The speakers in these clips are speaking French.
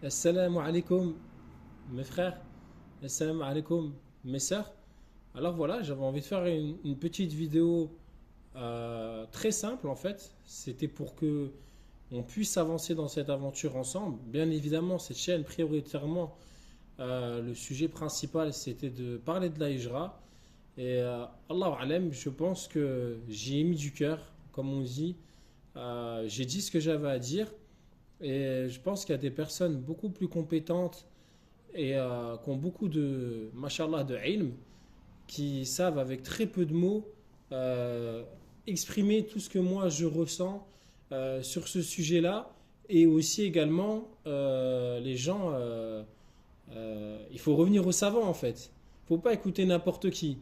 Assalamu alaikum, mes frères. Assalamu alaikum, mes sœurs. Alors voilà, j'avais envie de faire une petite vidéo très simple en fait. C'était pour que on puisse avancer dans cette aventure ensemble. Bien évidemment, cette chaîne, prioritairement, le sujet principal, c'était de parler de la hijra. Et Allahu Alem, je pense que j'y ai mis du cœur, comme on dit. J'ai dit ce que j'avais à dire. Et je pense qu'il y a des personnes beaucoup plus compétentes et qui ont beaucoup de, mashallah, de ilm, qui savent avec très peu de mots euh, exprimer tout ce que moi je ressens sur ce sujet-là. Et aussi également, les gens, il faut revenir aux savants en fait. Il ne faut pas écouter n'importe qui.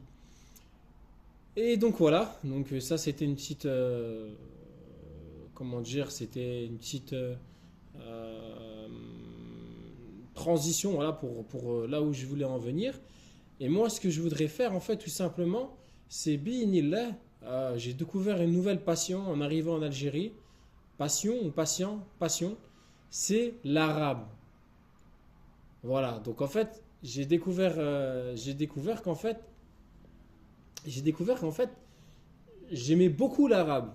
Et donc voilà, donc ça c'était une petite, comment dire, c'était une petite euh, transition voilà, pour là où je voulais en venir. Et moi, ce que je voudrais faire, en fait, tout simplement, c'est bi'inillah. J'ai découvert une nouvelle passion en arrivant en Algérie. Passion ou patient, passion, c'est l'arabe. Voilà. Donc en fait, j'ai découvert qu'en fait, j'aimais beaucoup l'arabe.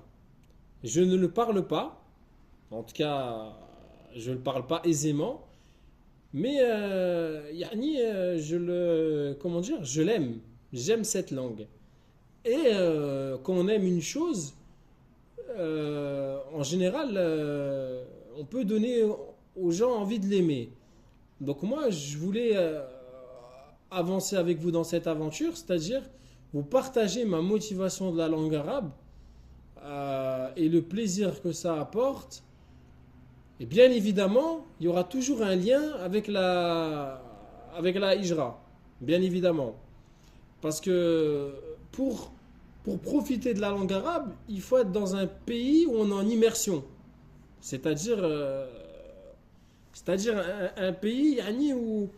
Je ne le parle pas. En tout cas, je ne le parle pas aisément. Mais yani, comment dire, je l'aime. J'aime cette langue. Et quand on aime une chose, en général, on peut donner aux gens envie de l'aimer. Donc moi, je voulais avancer avec vous dans cette aventure, c'est-à-dire vous partager ma motivation de la langue arabe et le plaisir que ça apporte. Et bien évidemment, il y aura toujours un lien avec la hijra. Bien évidemment. Parce que pour, pour profiter de la langue arabe, il faut être dans un pays où on est en immersion. C'est-à-dire, c'est-à-dire un pays yani, où,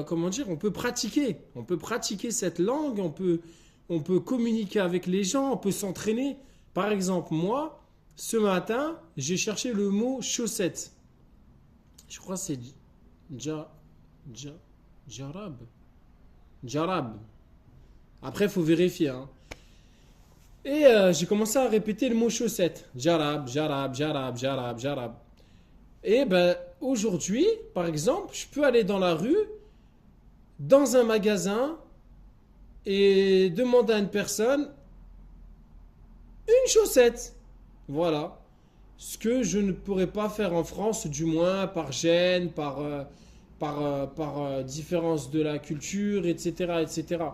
comment dire, on peut pratiquer. On peut pratiquer cette langue, on peut communiquer avec les gens, on peut s'entraîner. Par exemple, moi, ce matin, j'ai cherché le mot chaussette. Je crois que c'est ja, ja, jarab. Jarab. Après, il faut vérifier, hein. Et j'ai commencé à répéter le mot chaussette. Jarab, jarab, jarab, jarab, jarab. Et ben aujourd'hui, par exemple, je peux aller dans la rue, dans un magasin, et demander à une personne une chaussette. Voilà. Ce que je ne pourrais pas faire en France, du moins par gêne, par différence de la culture, etc., etc.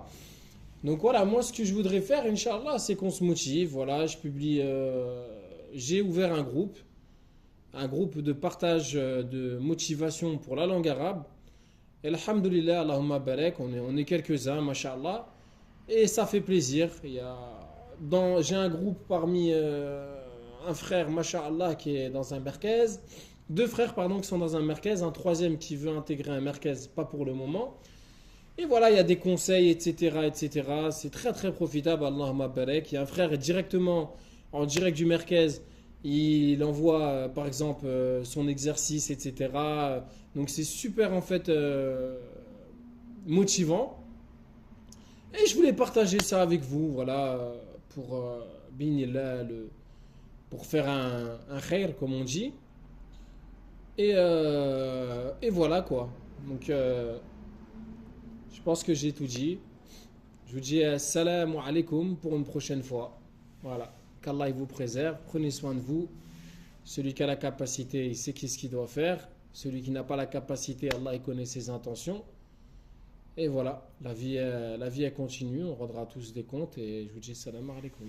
Donc voilà, moi ce que je voudrais faire, Inch'Allah, c'est qu'on se motive. Voilà, je publie. J'ai ouvert un groupe de partage de motivation pour la langue arabe. Et alhamdoulilah, Allahumma barek, on est quelques-uns, mashallah. Et ça fait plaisir. J'ai un groupe parmi un frère, mashallah, qui est dans un merkez. Deux frères, pardon, qui sont dans un merkez. Un troisième qui veut intégrer un merkez, pas pour le moment. Et voilà, il y a des conseils, etc., etc. C'est très très profitable, Allahumma barek. Il y a un frère directement en direct du merkez. Il envoie par exemple son exercice, etc. Donc c'est super en fait motivant. Et je voulais partager ça avec vous, voilà, pour binillah, pour faire un khair, comme on dit. Et voilà quoi. Donc je pense que j'ai tout dit. Je vous dis assalamu alaikum pour une prochaine fois. Voilà. Qu'Allah il vous préserve. Prenez soin de vous. Celui qui a la capacité, il sait ce qu'il doit faire. Celui qui n'a pas la capacité, Allah il connaît ses intentions. Et voilà, la vie elle continue. On rendra tous des comptes. Et je vous dis salam alaikum.